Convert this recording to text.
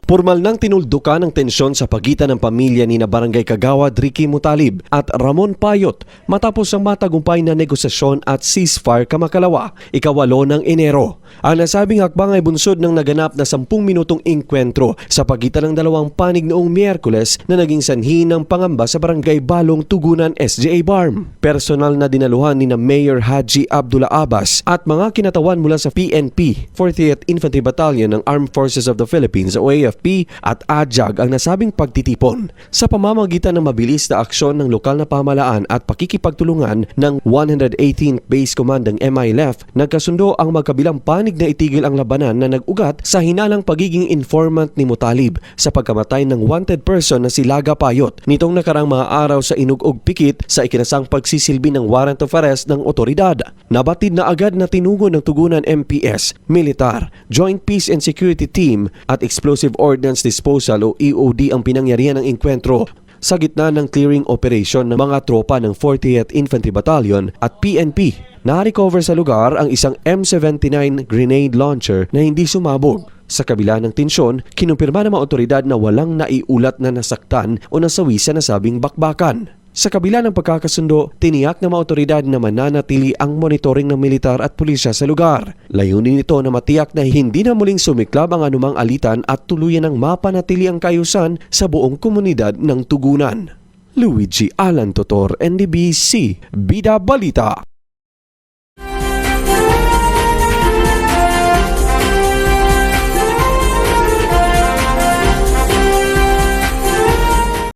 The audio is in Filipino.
Pormal nang tinuldukan ang tensyon sa pagitan ng pamilya ni na Barangay Kagawad Ricky Mutalib at Ramon Payot matapos ang matagumpay na negosasyon at ceasefire kamakalawa, ika-8 ng Enero. Ang nasabing hakbang ay bunsod ng naganap na 10 minutong inkwentro sa pagitan ng dalawang panig noong Miyerkules na naging sanhi ng pangamba sa Barangay Balong, Tugunan, SGA Barm. Personal na dinaluhan ni na Mayor Haji Abdullah Abbas at mga kinatawan mula sa PNP, 40th Infantry Battalion ng Armed Forces of the Philippines o AFP at AJAG ang nasabing pagtitipon sa pamamagitan ng mabilis na aksyon ng lokal na pamahalaan at pakikipagtulungan ng 118th Base Command ng MILF. Nagkasundo ang magkabilang panig na itigil ang labanan na nag-ugat sa hinalang pagiging informant ni Mutalib sa pagkamatay ng wanted person na si Laga Payot nitong nakarang mga araw sa inugog pikit sa ikinasang pagsisilbi ng warrant of arrest ng otoridad. Nabatid na agad na tinugon ng Tugunan MPS, Militar, Joint Peace and Security Team at Explosive Ordnance Disposal o EOD ang pinangyarihan ng inkwentro sa gitna ng clearing operation ng mga tropa ng 40th Infantry Battalion at PNP. Na-recover sa lugar ang isang M79 grenade launcher na hindi sumabog. Sa kabila ng tensyon, kinumpirma ng mga otoridad na walang naiulat na nasaktan o nasawi sa nasabing bakbakan. Sa kabila ng pagkakasundo, tiniyak ng mga otoridad na mananatili ang monitoring ng militar at pulisya sa lugar. Layunin nito na matiyak na hindi na muling sumiklab ang anumang alitan at tuluyan ng mapanatili ang kaayusan sa buong komunidad ng Tugunan. Luigi Alan Totor, NDBC, Bida Balita.